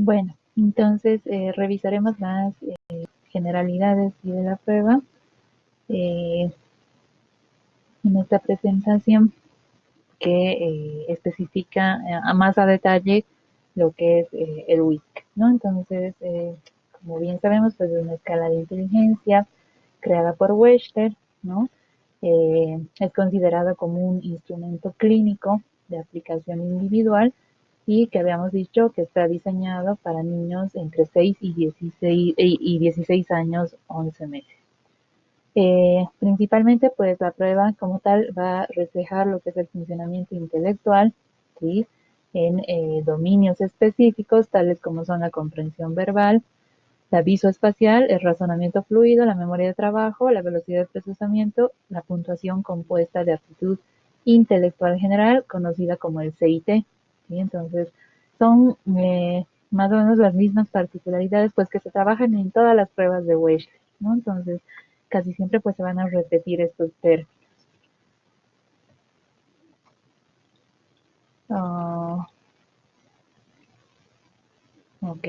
Bueno, entonces revisaremos las generalidades de la prueba eh, en esta presentación que especifica a más a detalle lo que es el WISC, ¿no? Entonces, como bien sabemos, pues es una escala de inteligencia creada por Wechsler, ¿no? Es considerado como un instrumento clínico de aplicación individual y que habíamos dicho que está diseñado para niños entre 6 y 16 años, 11 meses. Principalmente, pues la prueba como tal va a reflejar lo que es el funcionamiento intelectual, ¿sí? En dominios específicos, tales como son la comprensión verbal, la visoespacial, el razonamiento fluido, la memoria de trabajo, la velocidad de procesamiento, la puntuación compuesta de aptitud intelectual general, conocida como el CIT. ¿Sí? Entonces, son más o menos las mismas particularidades pues que se trabajan en todas las pruebas de Wechsler, ¿no? Entonces, casi siempre pues se van a repetir estos términos. Uh, ok.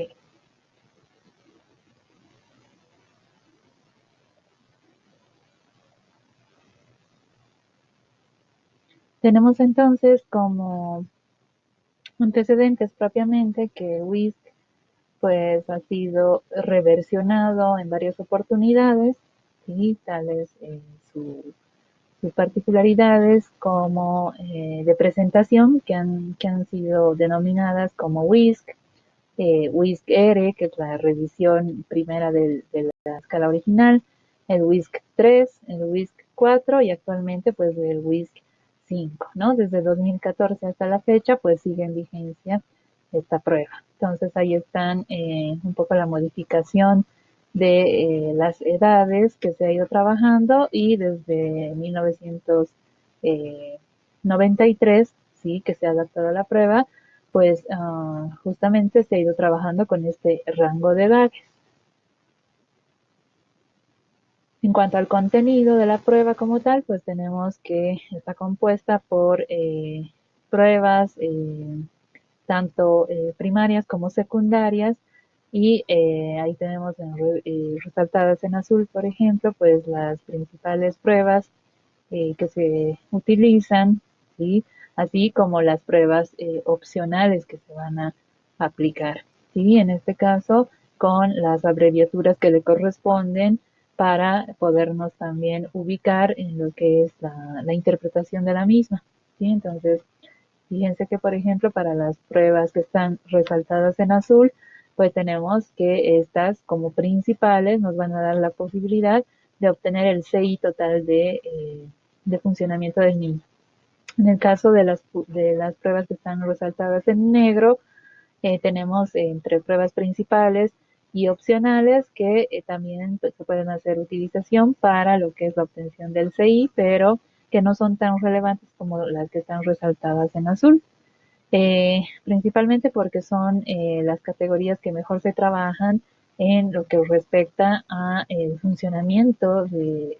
Tenemos entonces como antecedentes propiamente que WISC pues ha sido reversionado en varias oportunidades, ¿sí? Tales sus particularidades como de presentación que han sido denominadas como WISC, WISC R, que es la revisión primera de la escala original, el WISC 3, el WISC 4 y actualmente pues el WISC 5, ¿no? Desde 2014 hasta la fecha pues sigue en vigencia esta prueba. Entonces ahí están un poco la modificación de las edades que se ha ido trabajando y desde 1993, sí, que se ha adaptado a la prueba, pues justamente se ha ido trabajando con este rango de edades. En cuanto al contenido de la prueba como tal, pues tenemos que está compuesta por pruebas tanto primarias como secundarias y ahí tenemos resaltadas en azul, por ejemplo, pues las principales pruebas que se utilizan, ¿sí? Así como las pruebas opcionales que se van a aplicar. ¿Sí? En este caso, con las abreviaturas que le corresponden para podernos también ubicar en lo que es la interpretación de la misma. ¿Sí? Entonces, fíjense que, por ejemplo, para las pruebas que están resaltadas en azul, pues tenemos que estas como principales nos van a dar la posibilidad de obtener el CI total de funcionamiento del niño. En el caso de las pruebas que están resaltadas en negro, tenemos entre pruebas principales y opcionales que también pues, se pueden hacer utilización para lo que es la obtención del CI, pero que no son tan relevantes como las que están resaltadas en azul. Principalmente porque son las categorías que mejor se trabajan en lo que respecta a el funcionamiento de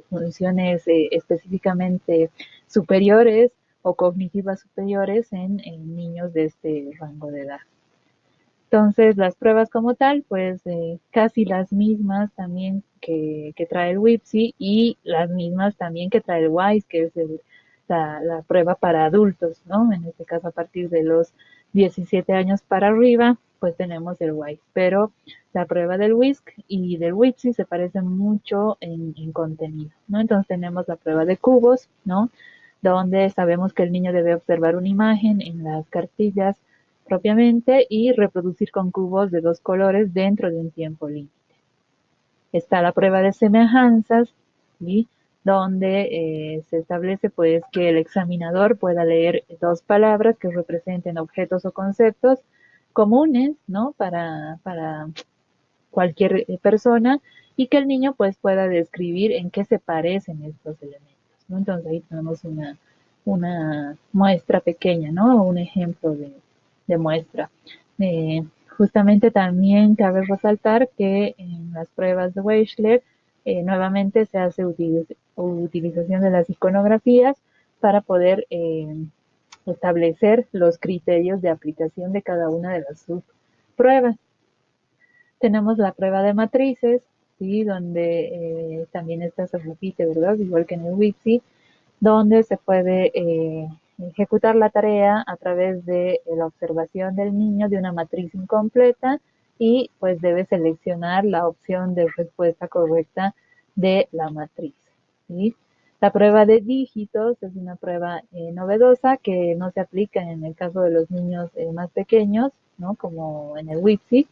funciones específicamente superiores o cognitivas superiores en niños de este rango de edad. Entonces, las pruebas como tal, pues casi las mismas también que trae el WIPSI y las mismas también que trae el WISE, que es la prueba para adultos, ¿no? En este caso, a partir de los 17 años para arriba, pues tenemos el WISE. Pero la prueba del WISC y del WIPSI se parecen mucho en contenido, ¿no? Entonces, tenemos la prueba de cubos, ¿no? Donde sabemos que el niño debe observar una imagen en las cartillas propiamente y reproducir con cubos de dos colores dentro de un tiempo límite. Está la prueba de semejanzas, ¿sí? Donde se establece pues que el examinador pueda leer dos palabras que representen objetos o conceptos comunes, ¿no? Para cualquier persona y que el niño pues pueda describir en qué se parecen estos elementos, ¿no? Entonces ahí tenemos una muestra pequeña, ¿no? Un ejemplo de muestra. Eh, Justamente también cabe resaltar que en las pruebas de Wechsler nuevamente se hace utilización de las iconografías para poder establecer los criterios de aplicación de cada una de las pruebas. Tenemos la prueba de matrices, ¿sí? Donde también esta se repite, ¿verdad? Igual que en el WIPSI, donde se puede ejecutar la tarea a través de la observación del niño de una matriz incompleta y pues debe seleccionar la opción de respuesta correcta de la matriz, ¿sí? La prueba de dígitos es una prueba novedosa que no se aplica en el caso de los niños más pequeños, ¿no? Como en el WIPSI,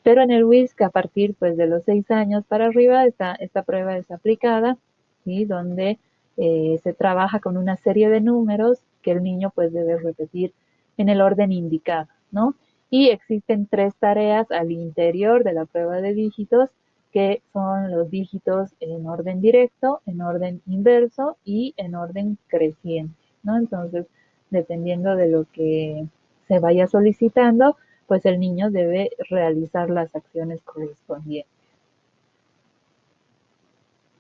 pero en el WISC, a partir pues, de los 6 años para arriba, esta prueba es aplicada, ¿sí? Donde se trabaja con una serie de números que el niño pues, debe repetir en el orden indicado, ¿no? Y existen 3 tareas al interior de la prueba de dígitos, que son los dígitos en orden directo, en orden inverso y en orden creciente, ¿no? Entonces, dependiendo de lo que se vaya solicitando, pues el niño debe realizar las acciones correspondientes.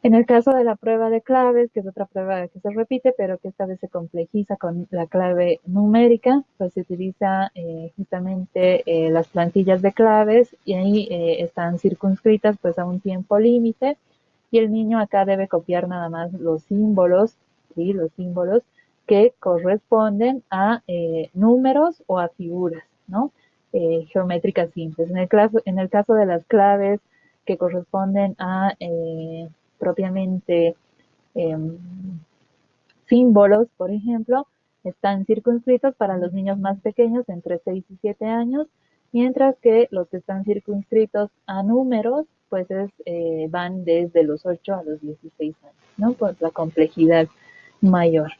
En el caso de la prueba de claves, que es otra prueba que se repite, pero que esta vez se complejiza con la clave numérica, pues se utiliza justamente las plantillas de claves y ahí están circunscritas pues a un tiempo límite y el niño acá debe copiar nada más los símbolos, ¿sí? Los símbolos que corresponden a números o a figuras, ¿no? Geométricas simples. En el caso de las claves que corresponden a propiamente eh, símbolos, por ejemplo, están circunscritos para los niños más pequeños entre 6 y 7 años, mientras que los que están circunscritos a números, pues van desde los 8 a los 16 años, ¿no? Por la complejidad mayor.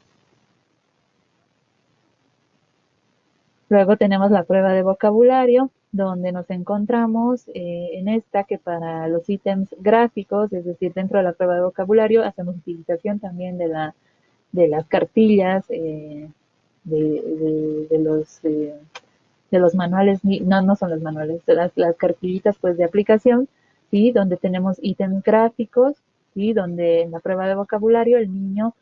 Luego tenemos la prueba de vocabulario, donde nos encontramos en esta que para los ítems gráficos, es decir, dentro de la prueba de vocabulario, hacemos utilización también de las cartillas, de los manuales, no, no son los manuales, las cartillitas pues de aplicación, ¿sí? Donde tenemos ítems gráficos, ¿sí? Donde en la prueba de vocabulario el niño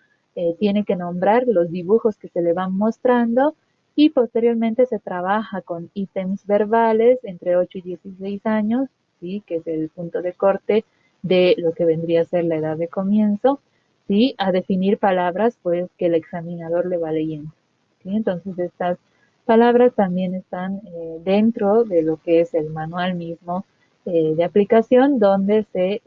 tiene que nombrar los dibujos que se le van mostrando y posteriormente se trabaja con ítems verbales entre 8 y 16 años, ¿sí? Que es el punto de corte de lo que vendría a ser la edad de comienzo, ¿sí? A definir palabras pues que el examinador le va leyendo, ¿sí? Entonces estas palabras también están dentro de lo que es el manual mismo de aplicación, donde se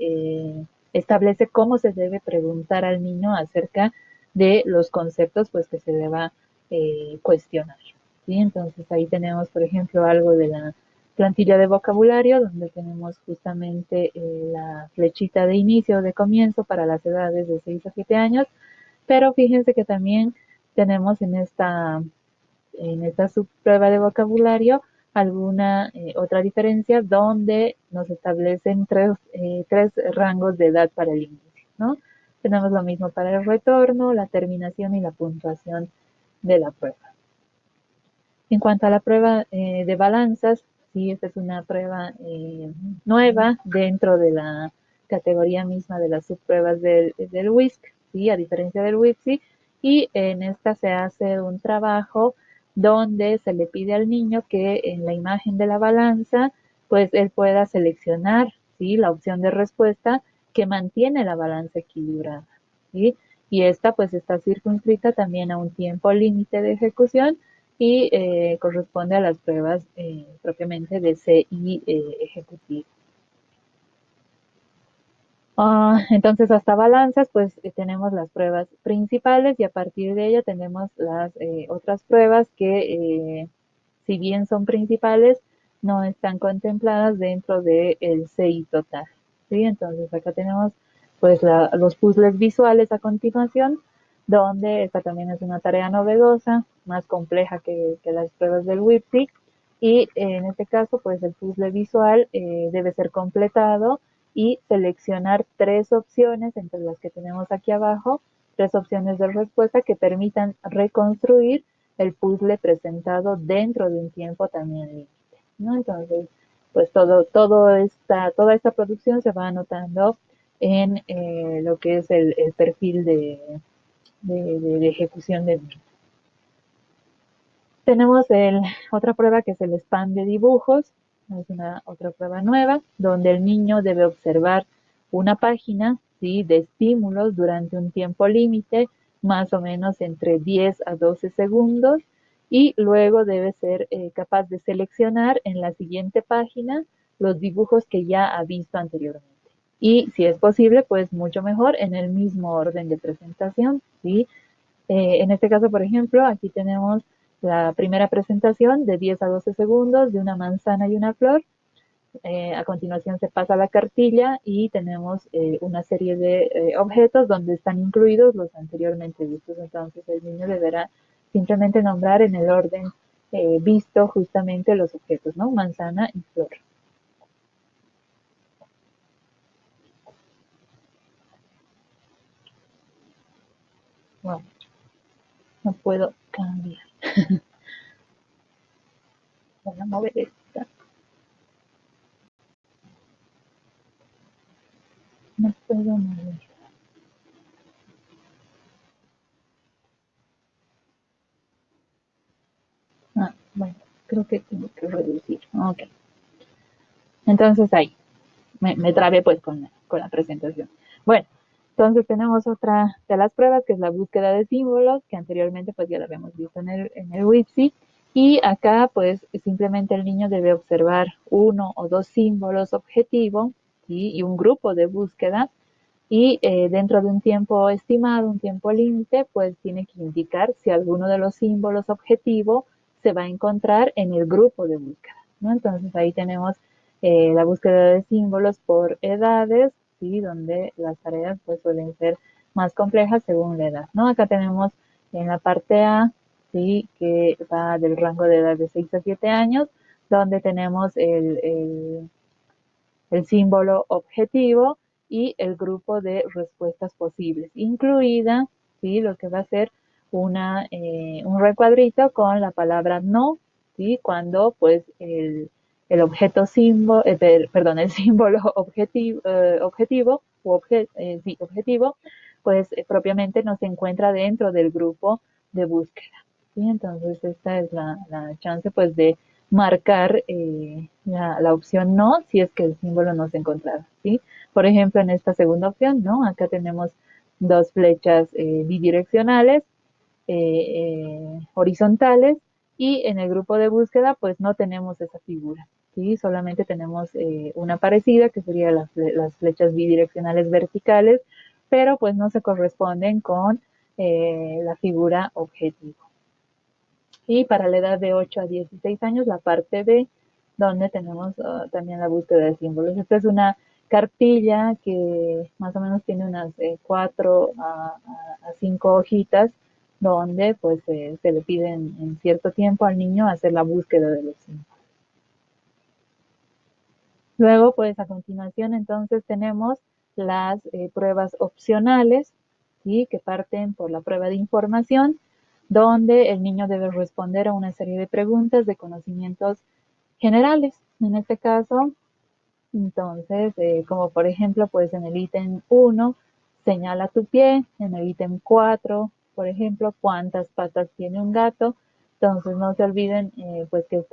establece cómo se debe preguntar al niño acerca de los conceptos pues, que se le va a cuestionar. ¿Sí? Entonces ahí tenemos, por ejemplo, algo de la plantilla de vocabulario, donde tenemos justamente la flechita de inicio o de comienzo para las edades de 6 a 7 años, pero fíjense que también tenemos en esta subprueba de vocabulario alguna otra diferencia donde nos establecen tres rangos de edad para el inicio, ¿no? Tenemos lo mismo para el retorno, la terminación y la puntuación de la prueba. En cuanto a la prueba de balanzas, sí, esta es una prueba nueva dentro de la categoría misma de las subpruebas del WISC, ¿sí? A diferencia del WIPSI, y en esta se hace un trabajo donde se le pide al niño que en la imagen de la balanza, pues él pueda seleccionar, ¿sí? La opción de respuesta que mantiene la balanza equilibrada, ¿sí? Y esta pues está circunscrita también a un tiempo límite de ejecución y corresponde a las pruebas propiamente de CI ejecutivo. Entonces, hasta balanzas, pues tenemos las pruebas principales y a partir de ella tenemos las otras pruebas que, si bien son principales, no están contempladas dentro del CI total. ¿Sí? Entonces, acá tenemos pues los puzzles visuales a continuación, donde esta también es una tarea novedosa, más compleja que las pruebas del WIPSI, y en este caso, pues el puzzle visual debe ser completado y seleccionar 3 opciones entre las que tenemos aquí abajo, 3 opciones de respuesta que permitan reconstruir el puzzle presentado dentro de un tiempo también límite, ¿no? Entonces, pues toda esta producción se va anotando en lo que es el perfil de ejecución de mismo. Tenemos otra prueba que es el span de dibujos, es una otra prueba nueva, donde el niño debe observar una página, ¿sí?, de estímulos durante un tiempo límite, más o menos entre 10 a 12 segundos, y luego debe ser capaz de seleccionar en la siguiente página los dibujos que ya ha visto anteriormente. Y si es posible, pues mucho mejor en el mismo orden de presentación, ¿sí? En este caso, por ejemplo, aquí tenemos la primera presentación de 10 a 12 segundos de una manzana y una flor. A continuación se pasa la cartilla y tenemos una serie de objetos donde están incluidos los anteriormente vistos. Entonces el niño deberá simplemente nombrar en el orden visto justamente los objetos, ¿no? Manzana y flor. Bueno, no puedo cambiar. Voy a mover esta. No puedo mover. Ah, bueno, creo que tengo que reducir. Ok. Entonces ahí, me trabé pues con la presentación. Bueno, entonces tenemos otra de las pruebas que es la búsqueda de símbolos, que anteriormente pues ya la habíamos visto en el WIPSI. Y acá pues simplemente el niño debe observar uno o dos símbolos objetivo, ¿sí?, y un grupo de búsqueda, y dentro de un tiempo estimado, un tiempo límite, pues tiene que indicar si alguno de los símbolos objetivo se va a encontrar en el grupo de búsqueda, ¿no? Entonces ahí tenemos la búsqueda de símbolos por edades, ¿sí?, donde las tareas pues suelen ser más complejas según la edad, ¿no? Acá tenemos en la parte A, ¿sí?, que va del rango de edad de 6 a 7 años, donde tenemos el símbolo objetivo y el grupo de respuestas posibles, incluida, ¿sí?, lo que va a ser un recuadrito con la palabra no, ¿sí?, cuando pues el objeto símbolo, perdón, el símbolo objetivo, objetivo, sí, objetivo, pues propiamente no se encuentra dentro del grupo de búsqueda. ¿Sí? Entonces esta es la chance pues de marcar la opción no si es que el símbolo no se encontraba, ¿sí? Por ejemplo, en esta segunda opción, ¿no? Acá tenemos dos flechas bidireccionales, horizontales, y en el grupo de búsqueda pues no tenemos esa figura, ¿sí? Solamente tenemos una parecida que sería las flechas bidireccionales verticales, pero pues no se corresponden con la figura objetivo. Y para la edad de 8 a 16 años, la parte B, donde tenemos también la búsqueda de símbolos. Esta es una cartilla que más o menos tiene unas 4 a 5 hojitas, donde pues se le pide en cierto tiempo al niño hacer la búsqueda de los símbolos. Luego, pues a continuación, entonces tenemos las pruebas opcionales, ¿sí?, que parten por la prueba de información, donde el niño debe responder a una serie de preguntas de conocimientos generales. En este caso, entonces, como por ejemplo, pues en el ítem 1, señala tu pie, en el ítem 4, por ejemplo, cuántas patas tiene un gato. Entonces, no se olviden pues que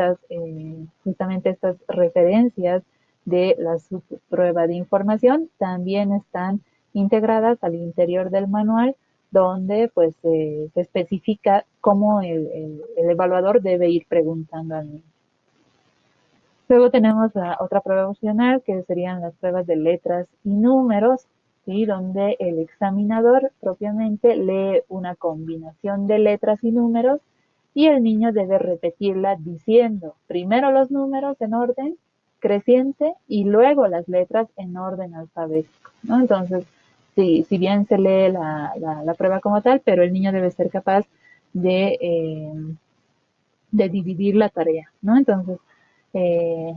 justamente estas referencias de la subprueba de información también están integradas al interior del manual, donde pues se especifica cómo el evaluador debe ir preguntando al niño. Luego tenemos la otra prueba opcional, que serían las pruebas de letras y números, ¿sí?, donde el examinador propiamente lee una combinación de letras y números y el niño debe repetirla diciendo primero los números en orden creciente y luego las letras en orden alfabético, ¿no? Entonces, sí, si bien se lee la prueba como tal, pero el niño debe ser capaz de, eh, de dividir la tarea, ¿no? Entonces, eh,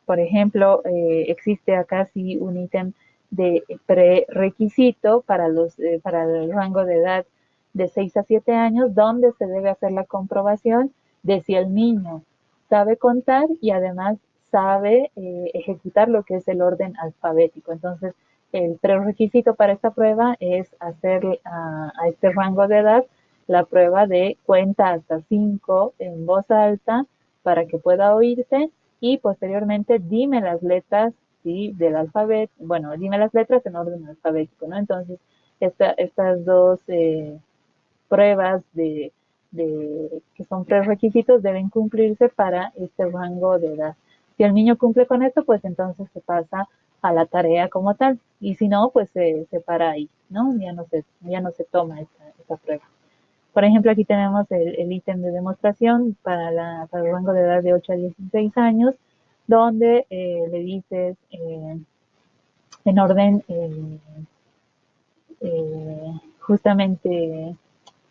por ejemplo, existe acá sí un ítem de prerequisito para el rango de edad de 6 a 7 años, donde se debe hacer la comprobación de si el niño sabe contar y además sabe ejecutar lo que es el orden alfabético. Entonces, el prerequisito para esta prueba es hacer a este rango de edad la prueba de cuenta hasta 5 en voz alta para que pueda oírse y posteriormente dime las letras, ¿sí? Del alfabeto, bueno, dime las letras en orden alfabético, ¿no? Entonces, estas dos pruebas que son prerequisitos deben cumplirse para este rango de edad. Si el niño cumple con esto, pues entonces se pasa a la tarea como tal. Y si no, pues se para ahí, ¿no? Ya no se toma esta prueba. Por ejemplo, aquí tenemos el ítem de demostración para el rango de edad de 8 a 16 años, donde le dices en orden justamente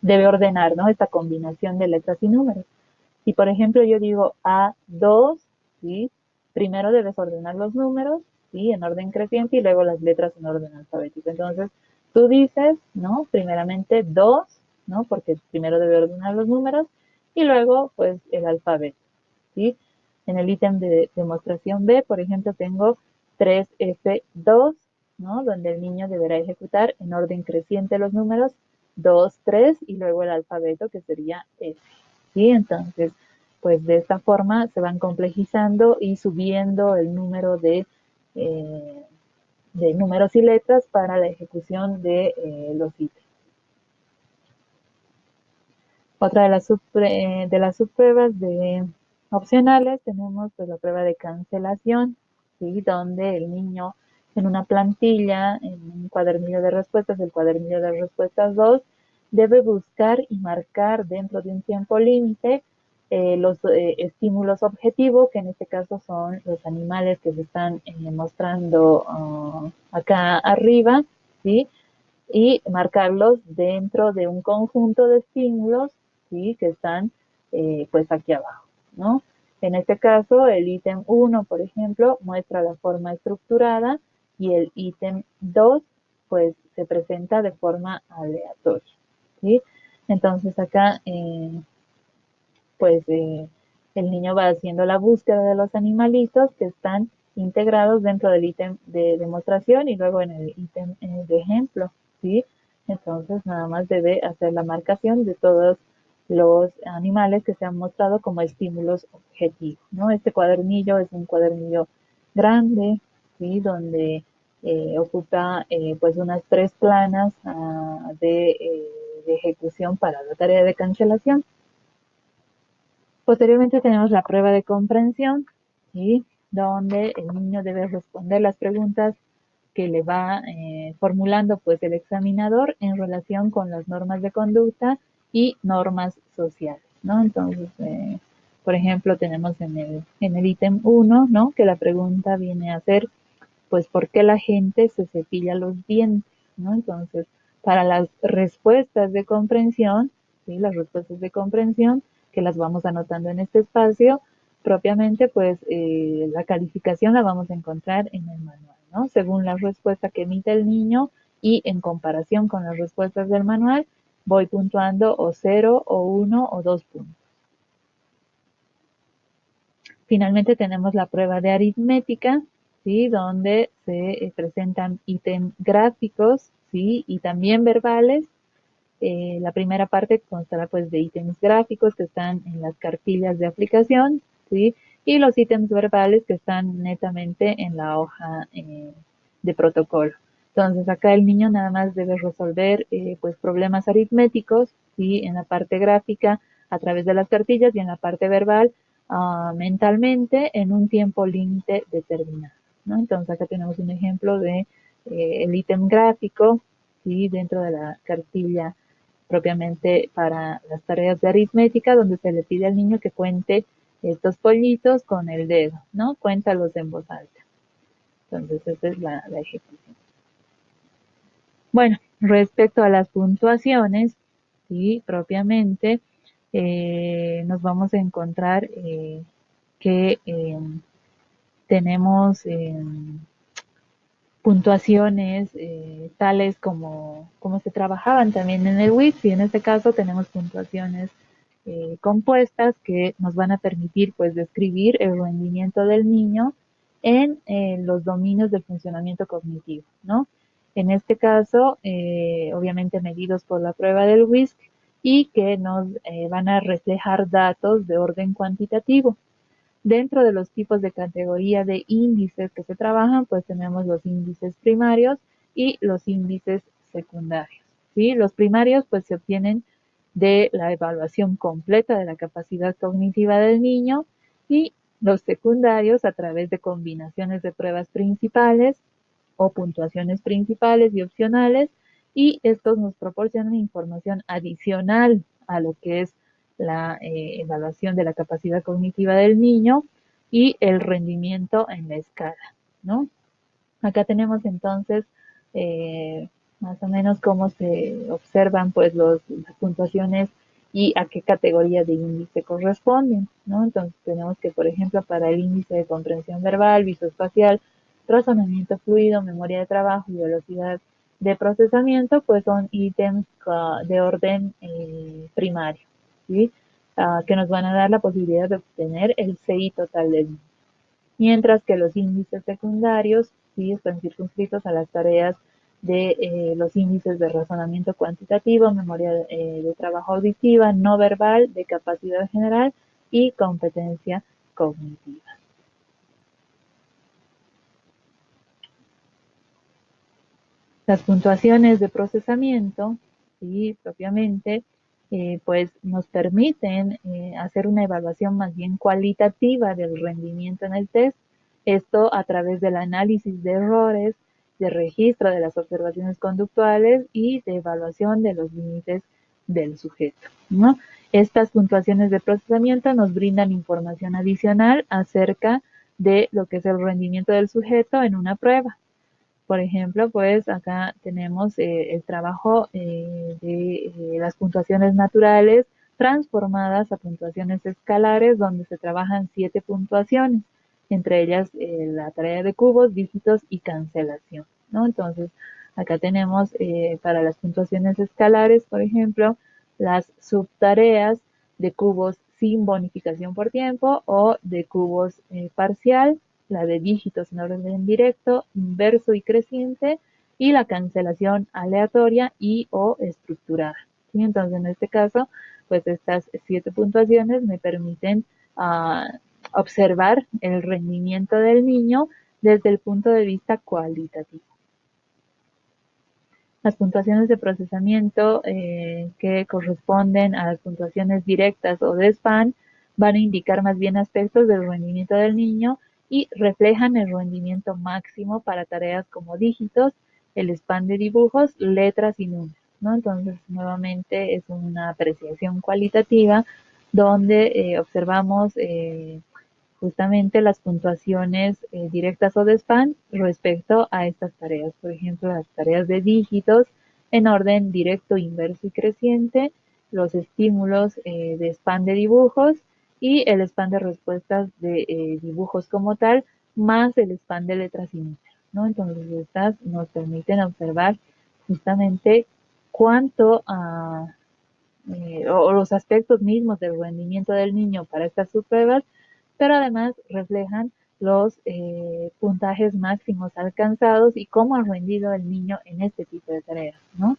debe ordenar, ¿no? Esta combinación de letras y números. Si por ejemplo yo digo A2, ¿sí? Primero debes ordenar los números, ¿sí? En orden creciente y luego las letras en orden alfabético. Entonces tú dices, ¿no? Primeramente 2, ¿no? Porque primero debe ordenar los números y luego pues el alfabeto, ¿sí? En el ítem de demostración B, por ejemplo, tengo 3F2, ¿no? Donde el niño deberá ejecutar en orden creciente los números 2, 3 y luego el alfabeto que sería F. ¿Sí? Entonces, pues de esta forma se van complejizando y subiendo el número de números y letras para la ejecución de los ítems. Otra de las subpruebas opcionales tenemos pues la prueba de cancelación, ¿sí? Donde el niño en una plantilla, en un cuadernillo de respuestas, el cuadernillo de respuestas 2, debe buscar y marcar dentro de un tiempo límite los estímulos objetivos, que en este caso son los animales que se están mostrando acá arriba, ¿sí? Y marcarlos dentro de un conjunto de estímulos, ¿sí? Que están pues aquí abajo, ¿no? En este caso, el ítem 1, por ejemplo, muestra la forma estructurada y el ítem 2, pues se presenta de forma aleatoria, ¿sí? Entonces acá, pues el niño va haciendo la búsqueda de los animalitos que están integrados dentro del ítem de demostración y luego en el ítem de ejemplo, ¿sí? Entonces nada más debe hacer la marcación de todos los animales que se han mostrado como estímulos objetivos, ¿no? Este cuadernillo es un cuadernillo grande, ¿sí? Donde ocupa pues unas 3 planas de ejecución para la tarea de cancelación. Posteriormente tenemos la prueba de comprensión, ¿sí? Donde el niño debe responder las preguntas que le va formulando pues el examinador en relación con las normas de conducta y normas sociales, ¿no? Entonces, por ejemplo, tenemos en el ítem 1, ¿no? Que la pregunta viene a ser, pues, ¿por qué la gente se cepilla los dientes? ¿No? Entonces, para las respuestas de comprensión, ¿sí? Las respuestas de comprensión, que las vamos anotando en este espacio, propiamente, pues, la calificación la vamos a encontrar en el manual, ¿no? Según la respuesta que emite el niño y en comparación con las respuestas del manual, voy puntuando o 0, o 1, o 2 puntos. Finalmente tenemos la prueba de aritmética, ¿sí? Donde se presentan ítems gráficos, ¿sí? Y también verbales. La primera parte constará pues de ítems gráficos que están en las cartillas de aplicación, ¿sí? Y los ítems verbales que están netamente en la hoja de protocolo. Entonces acá el niño nada más debe resolver pues problemas aritméticos, ¿sí? En la parte gráfica a través de las cartillas y en la parte verbal mentalmente en un tiempo límite determinado, ¿no? Entonces acá tenemos un ejemplo de el ítem gráfico, ¿sí? Dentro de la cartilla propiamente para las tareas de aritmética, donde se le pide al niño que cuente estos pollitos con el dedo, ¿no? Cuéntalos en voz alta. Entonces, esa es la ejecución. Bueno, respecto a las puntuaciones, sí, propiamente, nos vamos a encontrar que tenemos puntuaciones tales como se trabajaban también en el WIS, y en este caso tenemos puntuaciones compuestas que nos van a permitir pues describir el rendimiento del niño en los dominios del funcionamiento cognitivo, ¿no? En este caso, obviamente medidos por la prueba del WISC y que nos van a reflejar datos de orden cuantitativo. Dentro de los tipos de categoría de índices que se trabajan, pues tenemos los índices primarios y los índices secundarios. ¿Sí? Los primarios pues se obtienen de la evaluación completa de la capacidad cognitiva del niño y los secundarios a través de combinaciones de pruebas principales o puntuaciones principales y opcionales, y estos nos proporcionan información adicional a lo que es la evaluación de la capacidad cognitiva del niño y el rendimiento en la escala, ¿no? Acá tenemos entonces más o menos cómo se observan pues las puntuaciones y a qué categoría de índice corresponden, ¿no? Entonces tenemos que, por ejemplo, para el índice de comprensión verbal, visoespacial, razonamiento fluido, memoria de trabajo y velocidad de procesamiento, pues son ítems de orden primario, ¿sí? Que nos van a dar la posibilidad de obtener el CI total del niño. Mientras que los índices secundarios sí están circunscritos a las tareas de los índices de razonamiento cuantitativo, memoria de trabajo auditiva, no verbal, de capacidad general y competencia cognitiva. Las puntuaciones de procesamiento, sí, propiamente, pues nos permiten hacer una evaluación más bien cualitativa del rendimiento en el test, esto a través del análisis de errores, de registro de las observaciones conductuales y de evaluación de los límites del sujeto, ¿no? Estas puntuaciones de procesamiento nos brindan información adicional acerca de lo que es el rendimiento del sujeto en una prueba. Por ejemplo, pues acá tenemos el trabajo de las puntuaciones naturales transformadas a puntuaciones escalares, donde se trabajan 7 puntuaciones, entre ellas la tarea de cubos, dígitos y cancelación, ¿no? Entonces, acá tenemos para las puntuaciones escalares, por ejemplo, las subtareas de cubos sin bonificación por tiempo o de cubos parcial, la de dígitos en orden directo, inverso y creciente, y la cancelación aleatoria y o estructurada. ¿Sí? Entonces, en este caso, pues estas 7 puntuaciones me permiten observar el rendimiento del niño desde el punto de vista cualitativo. Las puntuaciones de procesamiento que corresponden a las puntuaciones directas o de SPAN van a indicar más bien aspectos del rendimiento del niño y reflejan el rendimiento máximo para tareas como dígitos, el SPAN de dibujos, letras y números, ¿no? Entonces, nuevamente es una apreciación cualitativa donde observamos justamente las puntuaciones directas o de SPAN respecto a estas tareas. Por ejemplo, las tareas de dígitos en orden directo, inverso y creciente, los estímulos de SPAN de dibujos y el SPAN de respuestas de dibujos como tal, más el SPAN de letras y números, ¿no? Entonces, estas nos permiten observar justamente cuánto o los aspectos mismos del rendimiento del niño para estas subpruebas, pero además reflejan los puntajes máximos alcanzados y cómo ha rendido el niño en este tipo de tareas, ¿no?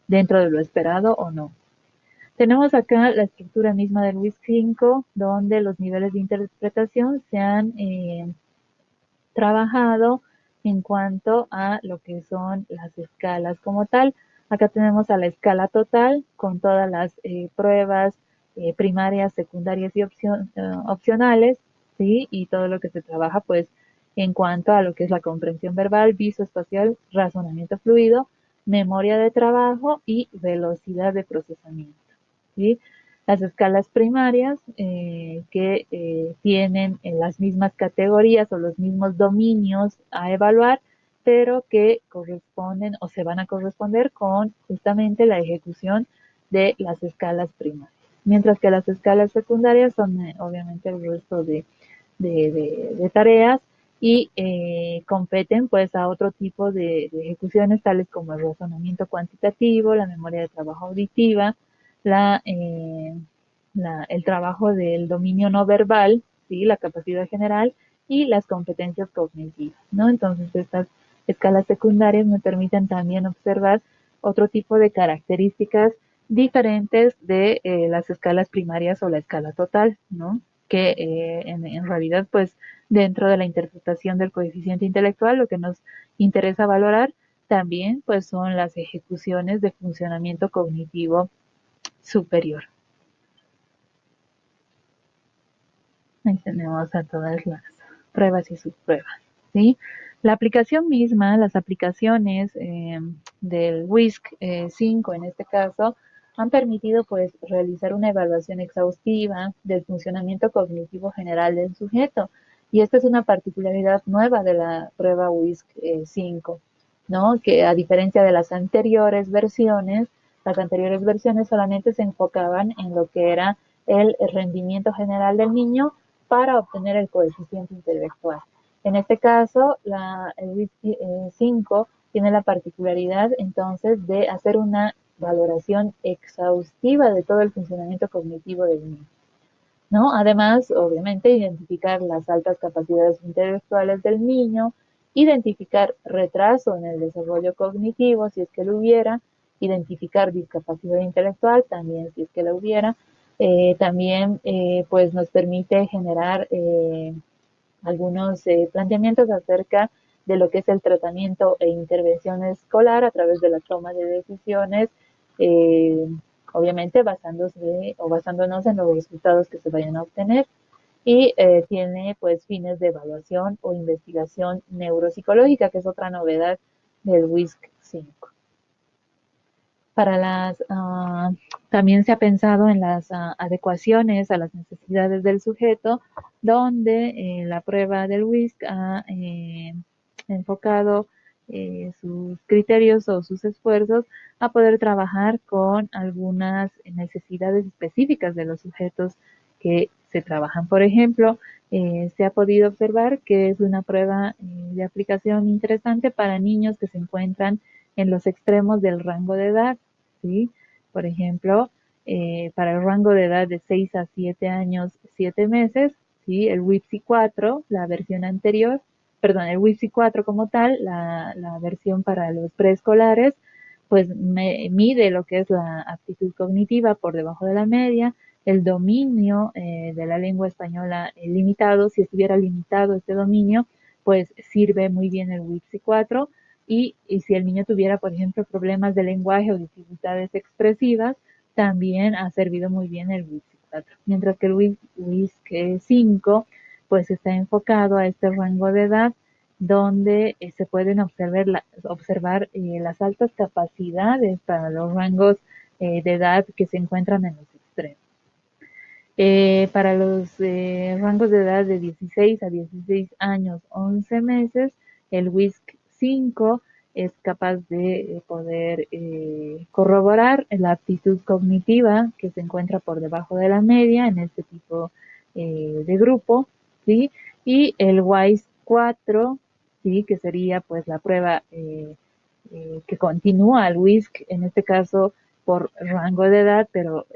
Dentro de lo esperado o no. Tenemos acá la estructura misma del WISC 5, donde los niveles de interpretación se han trabajado en cuanto a lo que son las escalas como tal. Acá tenemos a la escala total con todas las pruebas primarias, secundarias y opcionales, ¿sí? Y todo lo que se trabaja pues en cuanto a lo que es la comprensión verbal, visoespacial, razonamiento fluido, memoria de trabajo y velocidad de procesamiento, ¿sí? Las escalas primarias que tienen en las mismas categorías o los mismos dominios a evaluar, pero que corresponden o se van a corresponder con justamente la ejecución de las escalas primarias. Mientras que las escalas secundarias son obviamente el resto de tareas y competen pues a otro tipo de ejecuciones tales como el razonamiento cuantitativo, la memoria de trabajo auditiva, la, eh, el trabajo del dominio no verbal, ¿sí? La capacidad general y las competencias cognitivas, ¿no? Entonces estas escalas secundarias me permiten también observar otro tipo de características diferentes de las escalas primarias o la escala total, ¿no? que en realidad pues dentro de la interpretación del coeficiente intelectual lo que nos interesa valorar también pues son las ejecuciones de funcionamiento cognitivo superior. Ahí tenemos a todas las pruebas y subpruebas, ¿sí? La aplicación misma, las aplicaciones del WISC 5 en este caso, han permitido pues realizar una evaluación exhaustiva del funcionamiento cognitivo general del sujeto. Y esta es una particularidad nueva de la prueba WISC 5, ¿no? Que a diferencia de las anteriores versiones solamente se enfocaban en lo que era el rendimiento general del niño para obtener el coeficiente intelectual. En este caso, el WISC 5 tiene la particularidad entonces de hacer una valoración exhaustiva de todo el funcionamiento cognitivo del niño, ¿no? Además, obviamente, identificar las altas capacidades intelectuales del niño, identificar retraso en el desarrollo cognitivo, si es que lo hubiera, identificar discapacidad intelectual, también si es que la hubiera, también pues nos permite generar algunos planteamientos acerca de lo que es el tratamiento e intervención escolar a través de la toma de decisiones, eh, obviamente basándose o basándonos en los resultados que se vayan a obtener y tiene pues fines de evaluación o investigación neuropsicológica, que es otra novedad del WISC 5. Para también se ha pensado en las adecuaciones a las necesidades del sujeto, donde la prueba del WISC ha enfocado sus criterios o sus esfuerzos a poder trabajar con algunas necesidades específicas de los sujetos que se trabajan. Por ejemplo, se ha podido observar que es una prueba de aplicación interesante para niños que se encuentran en los extremos del rango de edad, ¿sí? Por ejemplo, para el rango de edad de 6 a 7 años, 7 meses, ¿sí? El WIPSI 4, la versión anterior, perdón, el WIPSI 4 como tal, la versión para los preescolares, pues mide lo que es la aptitud cognitiva por debajo de la media, el dominio de la lengua española limitado, si estuviera limitado este dominio, pues sirve muy bien el WIPSI 4 y si el niño tuviera, por ejemplo, problemas de lenguaje o dificultades expresivas, también ha servido muy bien el WISC 4. Mientras que el WISC 5 pues está enfocado a este rango de edad donde se pueden observar las altas capacidades para los rangos de edad que se encuentran en los extremos. Para los rangos de edad de 16 a 16 años, 11 meses, el WISC 5 es capaz de poder corroborar la aptitud cognitiva que se encuentra por debajo de la media en este tipo de grupo, ¿sí? Y el WISC 4, ¿sí? Que sería pues la prueba que continúa al WISC, en este caso por rango de edad, pero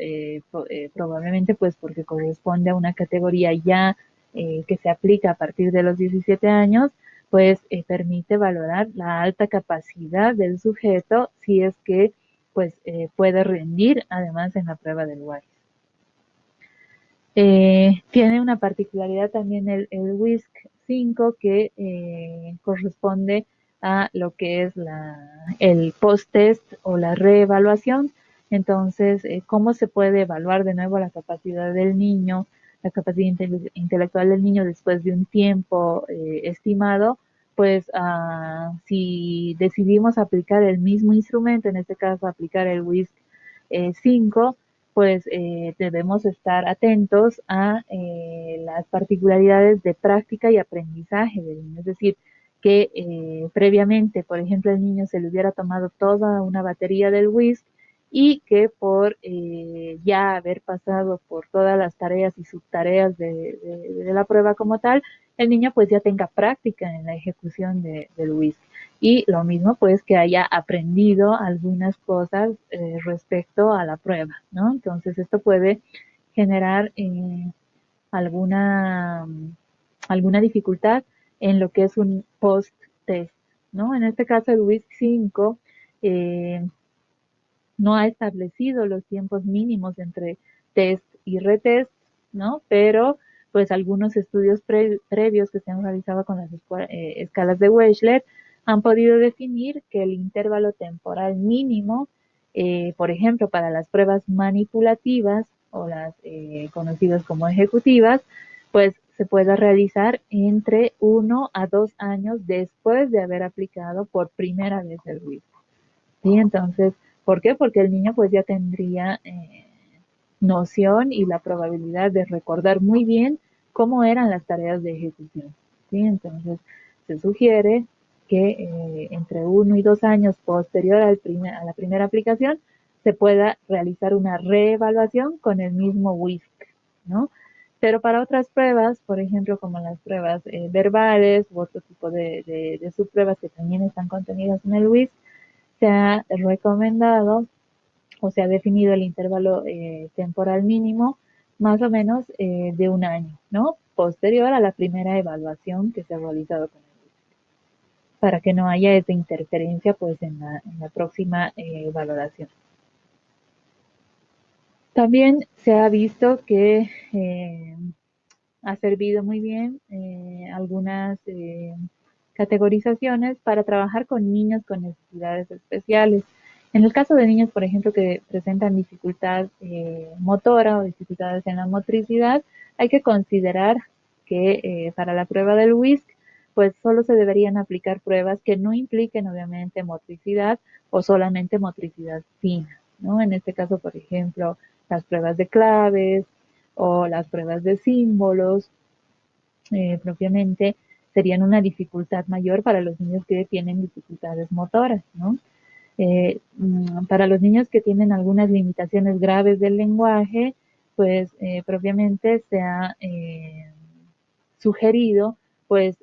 probablemente pues porque corresponde a una categoría ya que se aplica a partir de los 17 años, pues permite valorar la alta capacidad del sujeto si es que pues puede rendir además en la prueba del WISC. Tiene una particularidad también el WISC 5 que corresponde a lo que es el post-test o la reevaluación. Entonces, ¿cómo se puede evaluar de nuevo la capacidad del niño, la capacidad intelectual del niño después de un tiempo estimado? Pues si decidimos aplicar el mismo instrumento, en este caso aplicar el WISC 5, pues debemos estar atentos a las particularidades de práctica y aprendizaje del niño. Es decir, que previamente, por ejemplo, el niño se le hubiera tomado toda una batería del WISC y que por ya haber pasado por todas las tareas y subtareas de la prueba como tal, el niño pues ya tenga práctica en la ejecución del WISC. Y lo mismo pues que haya aprendido algunas cosas respecto a la prueba, ¿no? Entonces esto puede generar alguna, alguna dificultad en lo que es un post-test, ¿no? En este caso el WISC 5 no ha establecido los tiempos mínimos entre test y retest, ¿no? Pero pues algunos estudios previos que se han realizado con las escalas de Wechsler han podido definir que el intervalo temporal mínimo, por ejemplo, para las pruebas manipulativas o las conocidas como ejecutivas, pues se pueda realizar entre 1 a 2 años después de haber aplicado por primera vez el WISC. ¿Sí? Entonces, ¿por qué? Porque el niño pues ya tendría noción y la probabilidad de recordar muy bien cómo eran las tareas de ejecución. ¿Sí? Entonces, se sugiere que entre 1 y 2 años posterior a la primera aplicación se pueda realizar una reevaluación con el mismo WISC, ¿no? Pero para otras pruebas, por ejemplo, como las pruebas verbales u otro tipo de subpruebas que también están contenidas en el WISC, se ha recomendado o se ha definido el intervalo temporal mínimo más o menos de 1 año, ¿no? Posterior a la primera evaluación que se ha realizado con el para que no haya esa interferencia pues en la próxima valoración. También se ha visto que ha servido muy bien algunas categorizaciones para trabajar con niños con necesidades especiales. En el caso de niños, por ejemplo, que presentan dificultad motora o dificultades en la motricidad, hay que considerar que para la prueba del WISC, pues solo se deberían aplicar pruebas que no impliquen obviamente motricidad o solamente motricidad fina, ¿no? En este caso, por ejemplo, las pruebas de claves o las pruebas de símbolos propiamente serían una dificultad mayor para los niños que tienen dificultades motoras, ¿no? Para los niños que tienen algunas limitaciones graves del lenguaje, pues propiamente se ha sugerido pues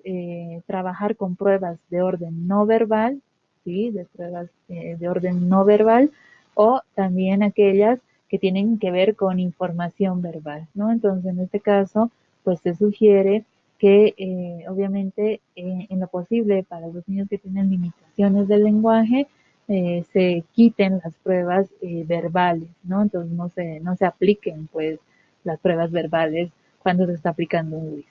trabajar con pruebas de orden no verbal, ¿sí? De pruebas de orden no verbal o también aquellas que tienen que ver con información verbal, ¿no? Entonces, en este caso, pues se sugiere que obviamente en lo posible para los niños que tienen limitaciones del lenguaje se quiten las pruebas verbales, ¿no? Entonces no se apliquen pues las pruebas verbales cuando se está aplicando un WISC.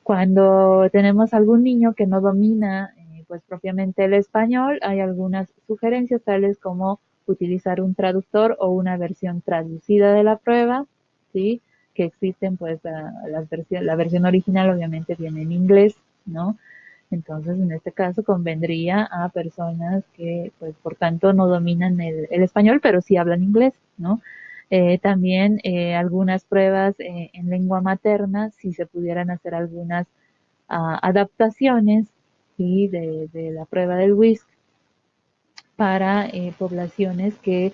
Cuando tenemos algún niño que no domina pues propiamente el español, hay algunas sugerencias tales como utilizar un traductor o una versión traducida de la prueba, ¿sí? Que existen pues la versión original obviamente viene en inglés, ¿no? Entonces, en este caso, convendría a personas que, pues, por tanto, no dominan el español, pero sí hablan inglés, ¿no? También algunas pruebas en lengua materna, si se pudieran hacer algunas adaptaciones, ¿sí? De la prueba del WISC para poblaciones que,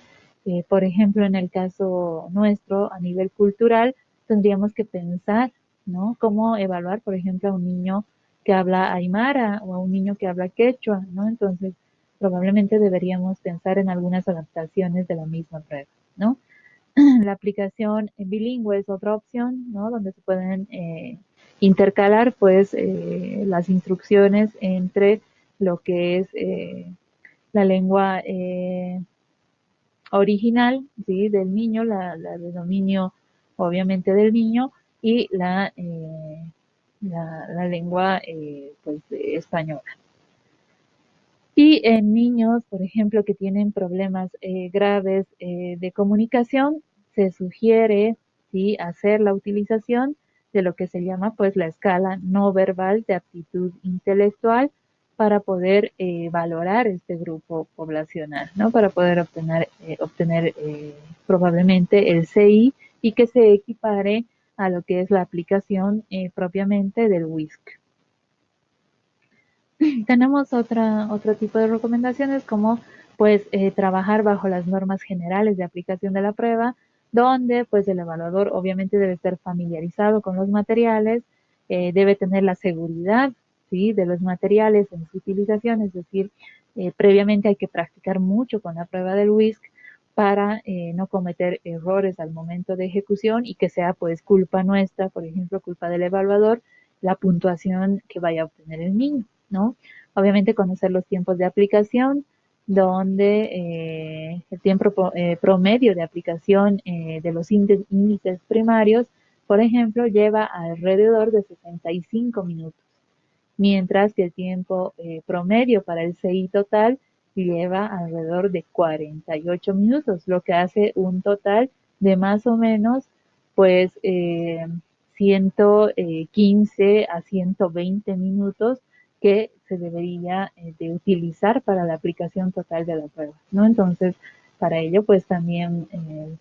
por ejemplo, en el caso nuestro, a nivel cultural, tendríamos que pensar, ¿no? Cómo evaluar, por ejemplo, a un niño que habla aymara o a un niño que habla quechua, ¿no? Entonces, probablemente deberíamos pensar en algunas adaptaciones de la misma prueba, ¿no? La aplicación bilingüe es otra opción, ¿no? Donde se pueden intercalar, pues, las instrucciones entre lo que es la lengua original, ¿sí? Del niño, la de dominio obviamente del niño y la lengua pues, española. Y en niños, por ejemplo, que tienen problemas graves de comunicación, se sugiere ¿sí? hacer la utilización de lo que se llama pues la escala no verbal de aptitud intelectual para poder valorar este grupo poblacional, ¿no? Para poder obtener probablemente el CI y que se equipare a lo que es la aplicación propiamente del WISC. Tenemos otro tipo de recomendaciones como pues trabajar bajo las normas generales de aplicación de la prueba, donde pues el evaluador obviamente debe estar familiarizado con los materiales, debe tener la seguridad ¿sí? de los materiales en su utilización, es decir, previamente hay que practicar mucho con la prueba del WISC para no cometer errores al momento de ejecución y que sea pues culpa nuestra, por ejemplo, culpa del evaluador, la puntuación que vaya a obtener el niño. ¿No? Obviamente conocer los tiempos de aplicación, donde el tiempo promedio de aplicación de los índices primarios por ejemplo, lleva alrededor de 65 minutos, mientras que el tiempo promedio para el CI total lleva alrededor de 48 minutos, lo que hace un total de más o menos pues 115 a 120 minutos que se debería de utilizar para la aplicación total de la prueba, ¿no? Entonces, para ello, pues también,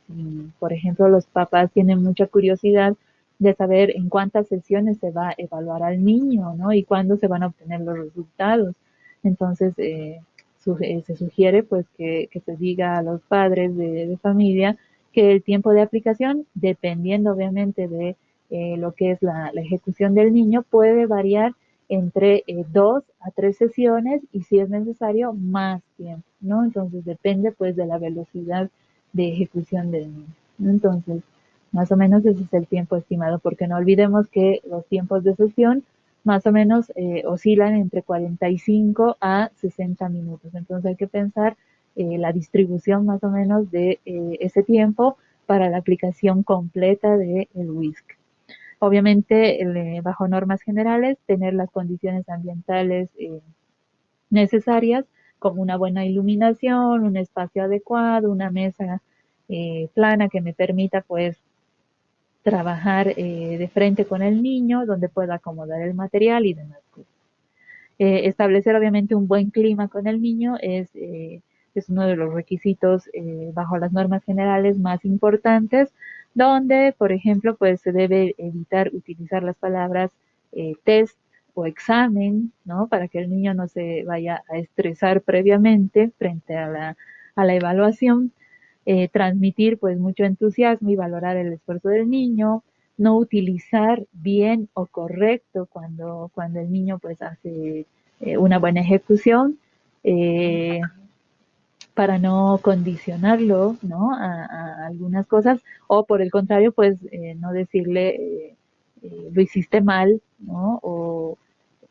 si, por ejemplo, los papás tienen mucha curiosidad de saber en cuántas sesiones se va a evaluar al niño, ¿no? Y cuándo se van a obtener los resultados. Entonces, se sugiere pues que se diga a los padres de familia que el tiempo de aplicación, dependiendo obviamente de lo que es la ejecución del niño, puede variar entre 2 a 3 sesiones y si es necesario más tiempo, ¿no? Entonces depende pues de la velocidad de ejecución del niño, ¿no? Entonces, más o menos ese es el tiempo estimado, porque no olvidemos que los tiempos de sesión más o menos oscilan entre 45 a 60 minutos. Entonces hay que pensar la distribución más o menos de ese tiempo para la aplicación completa del WISC. Obviamente, bajo normas generales, tener las condiciones ambientales necesarias, como una buena iluminación, un espacio adecuado, una mesa plana que me permita pues trabajar de frente con el niño, donde pueda acomodar el material y demás cosas. Establecer obviamente un buen clima con el niño es uno de los requisitos bajo las normas generales más importantes, donde, por ejemplo, pues se debe evitar utilizar las palabras test o examen, ¿no? Para que el niño no se vaya a estresar previamente frente a la evaluación. Transmitir pues mucho entusiasmo y valorar el esfuerzo del niño, no utilizar bien o correcto cuando el niño pues hace una buena ejecución, eh, para no condicionarlo, ¿no? A algunas cosas, o por el contrario, pues no decirle lo hiciste mal, ¿no? O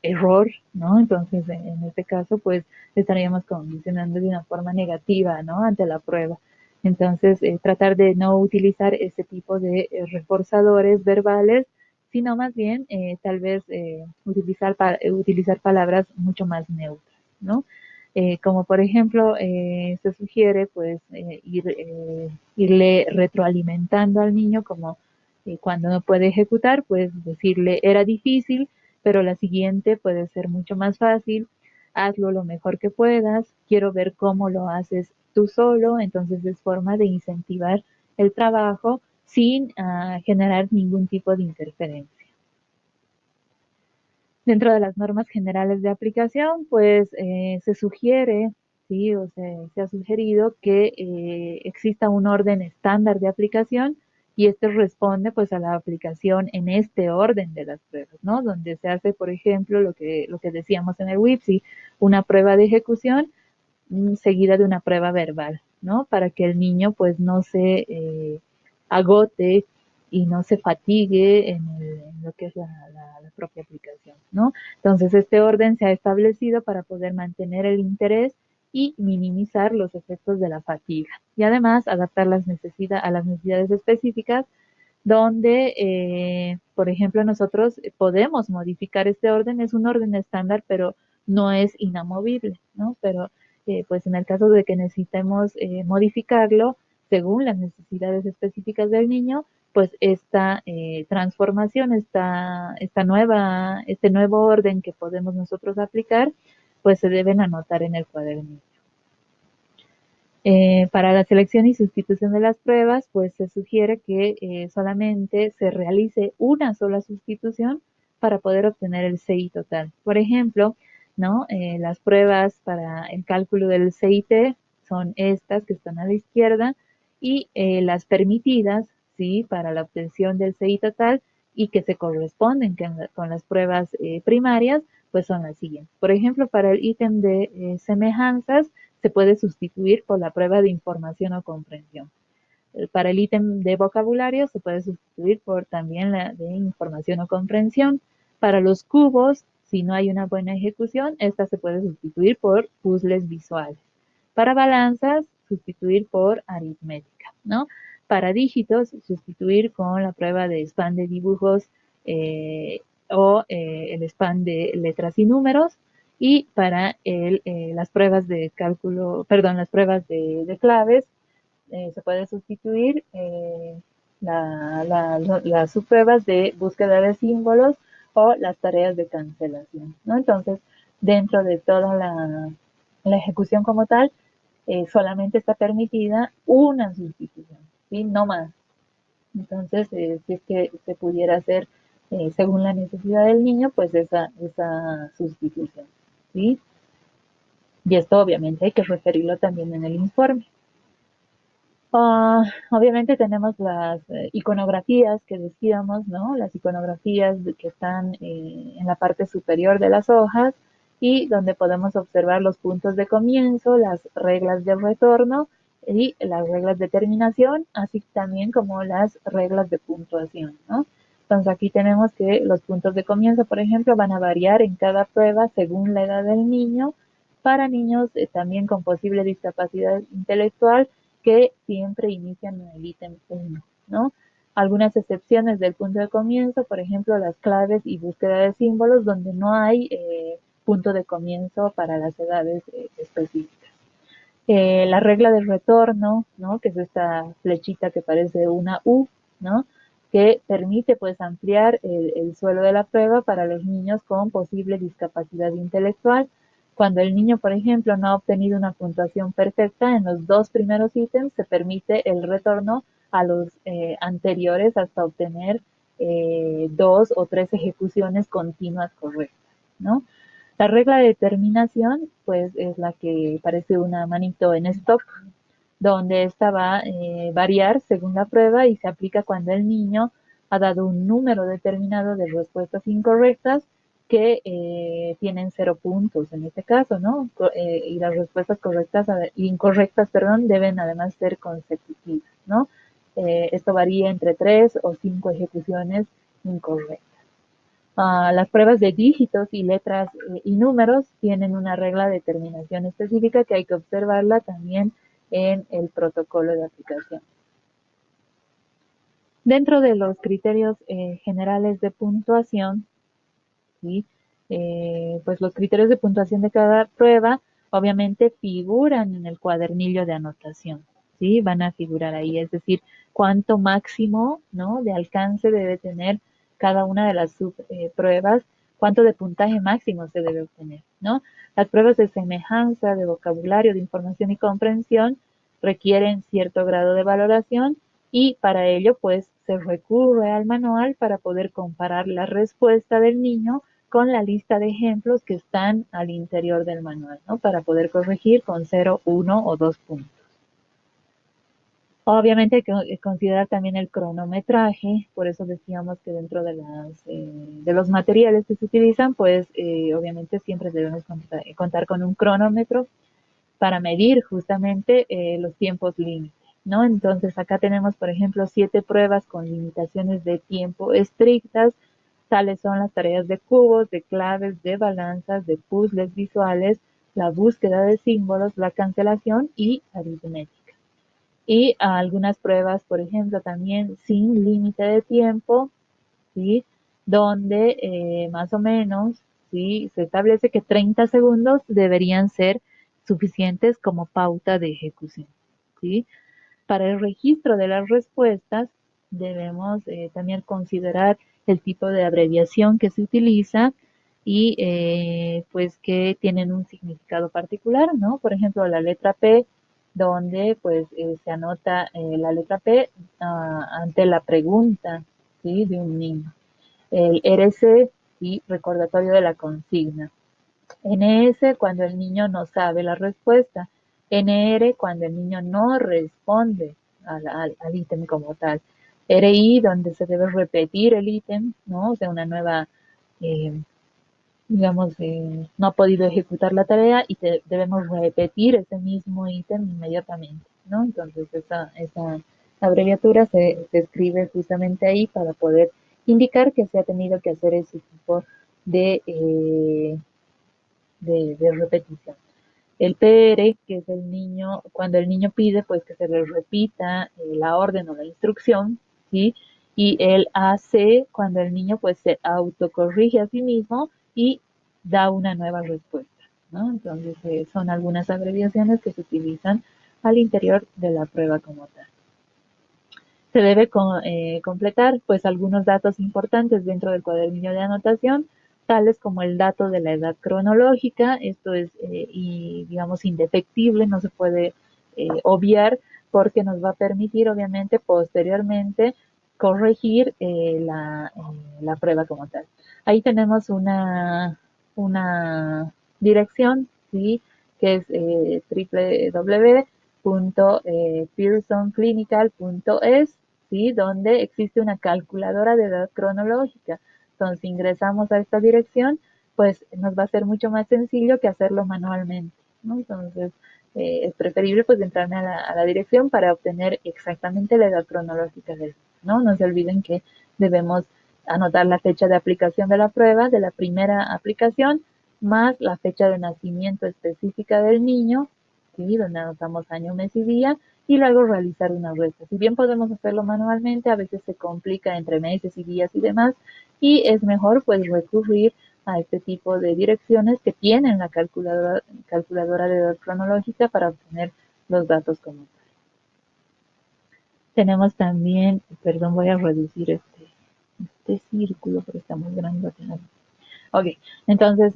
error, ¿no? Entonces, en este caso, pues estaríamos condicionando de una forma negativa, ¿no? Ante la prueba. Entonces, tratar de no utilizar ese tipo de reforzadores verbales, sino más bien tal vez utilizar palabras mucho más neutras, ¿no? Como por ejemplo, se sugiere pues irle retroalimentando al niño como cuando no puede ejecutar, pues decirle era difícil, pero la siguiente puede ser mucho más fácil, hazlo lo mejor que puedas, quiero ver cómo lo haces tú solo, entonces es forma de incentivar el trabajo sin generar ningún tipo de interferencia. Dentro de las normas generales de aplicación, pues se sugiere, sí, o se ha sugerido que exista un orden estándar de aplicación y este responde pues a la aplicación en este orden de las pruebas, ¿no? Donde se hace, por ejemplo, lo que decíamos en el WIPSI, una prueba de ejecución seguida de una prueba verbal, ¿no? Para que el niño pues no se agote y no se fatigue en lo que es la propia aplicación, ¿no? Entonces este orden se ha establecido para poder mantener el interés y minimizar los efectos de la fatiga y además adaptar a las necesidades específicas donde, por ejemplo, nosotros podemos modificar este orden, es un orden estándar, pero no es inamovible, ¿no? Pero, pues en el caso de que necesitemos modificarlo según las necesidades específicas del niño, pues esta transformación, este nuevo orden que podemos nosotros aplicar, pues se deben anotar en el cuadernillo. Para la selección y sustitución de las pruebas, pues se sugiere que solamente se realice una sola sustitución para poder obtener el CI total. Por ejemplo, ¿no? Las pruebas para el cálculo del CIT son estas que están a la izquierda y las permitidas, ¿sí? Para la obtención del CI total y que se corresponden con las pruebas primarias, pues son las siguientes. Por ejemplo, para el ítem de semejanzas, se puede sustituir por la prueba de información o comprensión. Para el ítem de vocabulario se puede sustituir por también la de información o comprensión. Para los cubos, si no hay una buena ejecución, esta se puede sustituir por puzzles visuales. Para balanzas, sustituir por aritmética, ¿no? para dígitos, sustituir con la prueba de span de dibujos o el span de letras y números. Y para las pruebas de cálculo, perdón, las pruebas de claves, se puede sustituir las subpruebas de búsqueda de símbolos o las tareas de cancelación, ¿no? Entonces, dentro de toda la ejecución como tal, solamente está permitida una sustitución, ¿sí? No más. Entonces, si es que se pudiera hacer según la necesidad del niño, pues esa sustitución, ¿sí? Y esto obviamente hay que referirlo también en el informe. Obviamente tenemos las iconografías que decíamos, ¿no? Las iconografías que están en la parte superior de las hojas y donde podemos observar los puntos de comienzo, las reglas de retorno y las reglas de terminación, así también como las reglas de puntuación, ¿no? Entonces aquí tenemos que los puntos de comienzo, por ejemplo, van a variar en cada prueba según la edad del niño. Para niños también con posible discapacidad intelectual, que siempre inician en el ítem 1, ¿no? Algunas excepciones del punto de comienzo, por ejemplo, las claves y búsqueda de símbolos, donde no hay punto de comienzo para las edades específicas. La regla de retorno, ¿no? Que es esta flechita que parece una U, ¿no? Que permite pues ampliar el suelo de la prueba para los niños con posible discapacidad intelectual. Cuando el niño, por ejemplo, no ha obtenido una puntuación perfecta en los dos primeros ítems, se permite el retorno a los anteriores hasta obtener dos o tres ejecuciones continuas correctas, ¿no? La regla de terminación, pues, es la que parece una manito en stop, donde esta va a variar según la prueba y se aplica cuando el niño ha dado un número determinado de respuestas incorrectas que tienen 0 puntos en este caso, ¿no? Y las respuestas correctas, incorrectas, perdón, deben además ser consecutivas, ¿no? Esto varía entre 3 o 5 ejecuciones incorrectas. Las pruebas de dígitos y letras y números tienen una regla de terminación específica que hay que observarla también en el protocolo de aplicación. Dentro de los criterios generales de puntuación, ¿sí? Pues los criterios de puntuación de cada prueba obviamente figuran en el cuadernillo de anotación, ¿sí? Van a figurar ahí, es decir, cuánto máximo, ¿no? De alcance debe tener cada una de las subpruebas, cuánto de puntaje máximo se debe obtener, ¿no? Las pruebas de semejanza, de vocabulario, de información y comprensión requieren cierto grado de valoración y para ello pues se recurre al manual para poder comparar la respuesta del niño con la lista de ejemplos que están al interior del manual, ¿no? Para poder corregir con 0, 1 o 2 puntos. Obviamente hay que considerar también el cronometraje, por eso decíamos que dentro de los materiales que se utilizan, pues obviamente siempre debemos contar con un cronómetro para medir justamente los tiempos límite, ¿no? Entonces acá tenemos, por ejemplo, 7 pruebas con limitaciones de tiempo estrictas. Tales son las tareas de cubos, de claves, de balanzas, de puzzles visuales, la búsqueda de símbolos, la cancelación y aritmética. Y algunas pruebas, por ejemplo, también sin límite de tiempo, ¿sí? Donde más o menos, ¿sí? Se establece que 30 segundos deberían ser suficientes como pauta de ejecución, ¿sí? Para el registro de las respuestas debemos también considerar el tipo de abreviación que se utiliza y pues que tienen un significado particular, ¿no? Por ejemplo, la letra P, donde pues se anota la letra P ante la pregunta, ¿sí? De un niño. El RC y recordatorio de la consigna. NS cuando el niño no sabe la respuesta. NR cuando el niño no responde al ítem como tal. RI donde se debe repetir el ítem, ¿no? O sea, una nueva, eh, digamos, no ha podido ejecutar la tarea y debemos repetir ese mismo ítem inmediatamente, ¿no? Entonces esa abreviatura se escribe justamente ahí para poder indicar que se ha tenido que hacer ese tipo de, de repetición. el PR, que es el niño, cuando el niño pide, pues que se le repita la orden o la instrucción, ¿sí? Y el AC, cuando el niño pues se autocorrige a sí mismo y da una nueva respuesta, ¿no? Entonces son algunas abreviaciones que se utilizan al interior de la prueba como tal. Se debe completar pues algunos datos importantes dentro del cuadernillo de anotación, tales como el dato de la edad cronológica. Esto es y, digamos, indefectible, no se puede obviar, porque nos va a permitir obviamente posteriormente corregir la prueba como tal. Ahí tenemos una dirección, ¿sí? Que es www.pearsonclinical.es, ¿sí? Donde existe una calculadora de edad cronológica. Entonces, si ingresamos a esta dirección, pues nos va a ser mucho más sencillo que hacerlo manualmente, ¿no? Entonces, es preferible pues entrarme a la dirección para obtener exactamente la edad cronológica del, ¿no? No se olviden que debemos anotar la fecha de aplicación de la prueba, de la primera aplicación, más la fecha de nacimiento específica del niño, ¿sí? Donde anotamos año, mes y día, y luego realizar una resta. Si bien podemos hacerlo manualmente, a veces se complica entre meses y días y demás, y es mejor pues recurrir a este tipo de direcciones que tienen la calculadora de edad cronológica para obtener los datos como tal. Tenemos también, perdón, voy a reducir este círculo porque está muy grande. Ok, entonces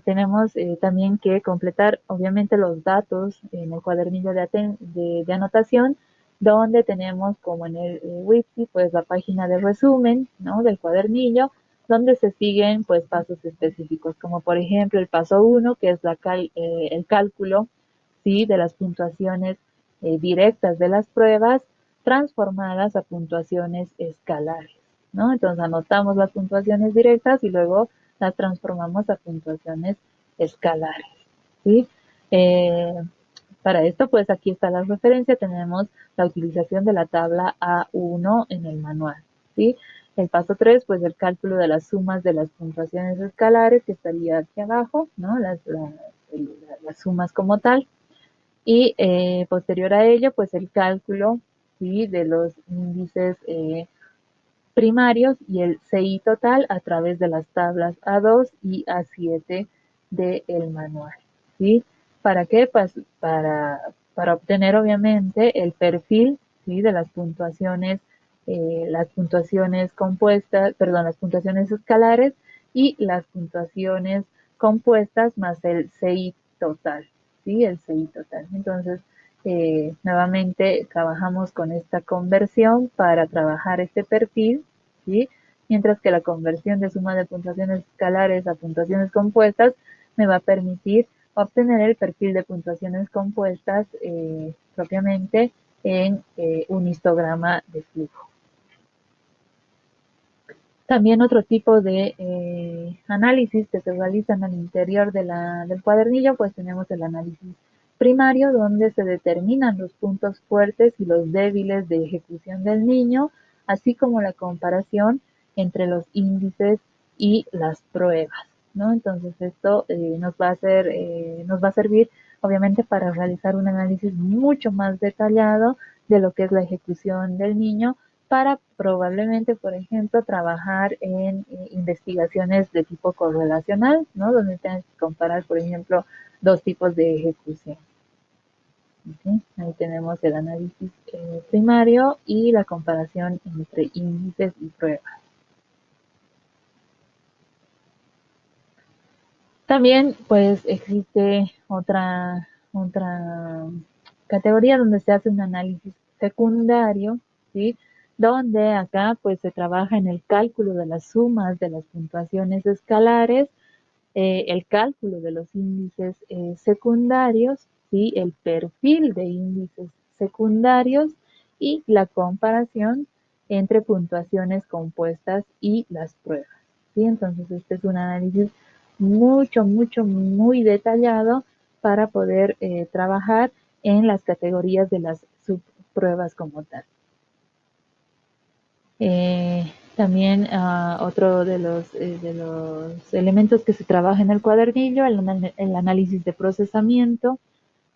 tenemos también que completar obviamente los datos en el cuadernillo de anotación, donde tenemos como en el wiki pues la página de resumen, ¿no? Del cuadernillo, donde se siguen pues pasos específicos, como por ejemplo el paso 1, que es el cálculo, ¿sí? De las puntuaciones directas de las pruebas transformadas a puntuaciones escalares, ¿no? Entonces anotamos las puntuaciones directas y luego las transformamos a puntuaciones escalares, ¿sí? Eh, para esto, pues aquí está la referencia, tenemos la utilización de la tabla A1 en el manual, ¿sí? El paso 3, pues el cálculo de las sumas de las puntuaciones escalares, que estaría aquí abajo, ¿no? Las sumas como tal. Y posterior a ello, pues el cálculo, ¿sí? De los índices primarios y el CI total a través de las tablas A2 y A7 del manual, ¿sí? ¿Para qué? Pues para obtener obviamente el perfil, ¿sí? De las puntuaciones compuestas, perdón, las puntuaciones escalares y las puntuaciones compuestas más el CI total, ¿sí? El CI total. Entonces, nuevamente trabajamos con esta conversión para trabajar este perfil, ¿sí? Mientras que la conversión de suma de puntuaciones escalares a puntuaciones compuestas me va a permitir obtener el perfil de puntuaciones compuestas propiamente en un histograma de flujo. También otro tipo de análisis que se realizan al interior del cuadernillo, pues tenemos el análisis primario, donde se determinan los puntos fuertes y los débiles de ejecución del niño, así como la comparación entre los índices y las pruebas, ¿no? Entonces esto nos va a servir obviamente para realizar un análisis mucho más detallado de lo que es la ejecución del niño, para probablemente, por ejemplo, trabajar en investigaciones de tipo correlacional, ¿no? Donde tengas que comparar, por ejemplo, dos tipos de ejecución. ¿Okay? Ahí tenemos el análisis primario y la comparación entre índices y pruebas. También, pues, existe otra categoría donde se hace un análisis secundario, ¿sí? Donde acá, pues, se trabaja en el cálculo de las sumas de las puntuaciones escalares, el cálculo de los índices secundarios, ¿sí? El perfil de índices secundarios y la comparación entre puntuaciones compuestas y las pruebas, ¿sí? Entonces, este es un análisis muy detallado para poder trabajar en las categorías de las subpruebas como tal. También otro de los elementos que se trabaja en el cuadernillo, el análisis de procesamiento,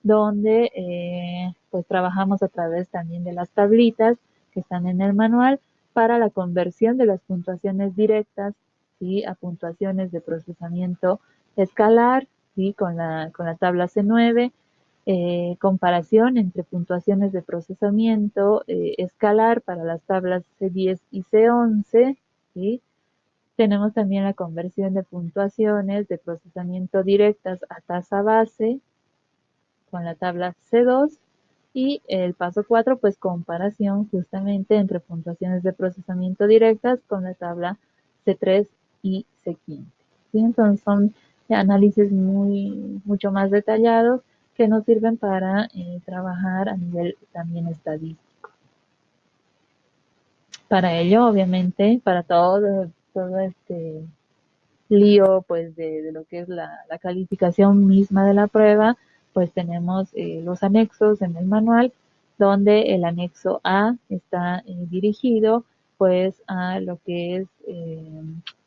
donde pues trabajamos a través también de las tablitas que están en el manual para la conversión de las puntuaciones directas, ¿sí?, a puntuaciones de procesamiento escalar, ¿sí?, con la tabla C9, comparación entre puntuaciones de procesamiento escalar para las tablas C10 y C11, ¿sí? Tenemos también la conversión de puntuaciones de procesamiento directas a tasa base con la tabla C2 y el paso 4, pues comparación justamente entre puntuaciones de procesamiento directas con la tabla C3 y C15. ¿Sí? Entonces son análisis mucho más detallados que nos sirven para trabajar a nivel también estadístico. Para ello, obviamente, para todo este lío pues de lo que es la calificación misma de la prueba, pues tenemos los anexos en el manual, donde el anexo A está dirigido pues a lo que es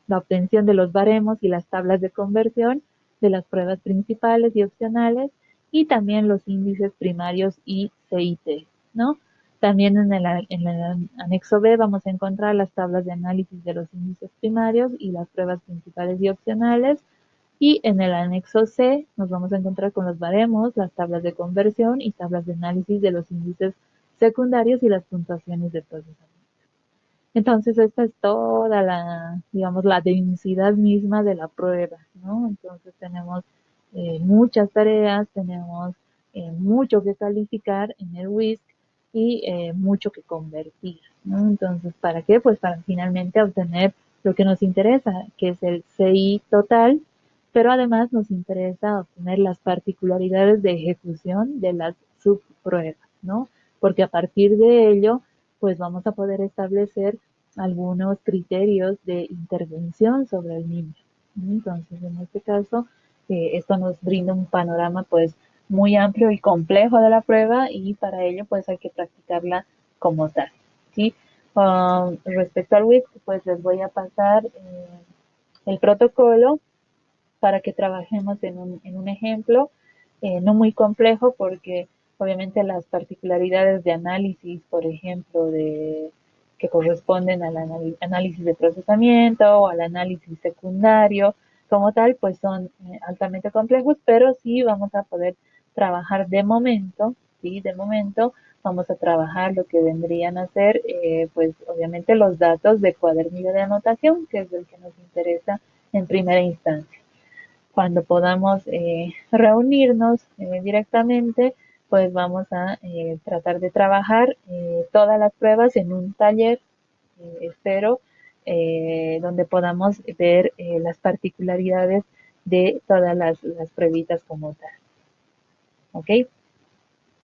la obtención de los baremos y las tablas de conversión de las pruebas principales y opcionales, y también los índices primarios y CIT, ¿no? También en el anexo B vamos a encontrar las tablas de análisis de los índices primarios y las pruebas principales y opcionales. Y en el anexo C nos vamos a encontrar con los baremos, las tablas de conversión y tablas de análisis de los índices secundarios y las puntuaciones de procesamiento. Entonces, esta es toda digamos, la densidad misma de la prueba, ¿no? Entonces, tenemos muchas tareas, tenemos mucho que calificar en el WISC y mucho que convertir, ¿no? Entonces, ¿para qué? Pues para finalmente obtener lo que nos interesa, que es el CI total, pero además nos interesa obtener las particularidades de ejecución de las subpruebas, ¿no? Porque a partir de ello, pues vamos a poder establecer algunos criterios de intervención sobre el niño. Entonces, en este caso, esto nos brinda un panorama pues muy amplio y complejo de la prueba, y para ello pues hay que practicarla como tal, ¿sí? Respecto al WIC, pues les voy a pasar el protocolo para que trabajemos en un ejemplo no muy complejo, porque obviamente las particularidades de análisis, por ejemplo, que corresponden al análisis de procesamiento o al análisis secundario como tal, pues son altamente complejos, pero sí vamos a poder trabajar de momento, ¿sí? De momento vamos a trabajar lo que vendrían a ser, pues obviamente los datos de cuadernillo de anotación, que es el que nos interesa en primera instancia. Cuando podamos reunirnos directamente, pues vamos a tratar de trabajar todas las pruebas en un taller, espero, donde podamos ver las particularidades de todas las pruebitas como tal. ¿Ok?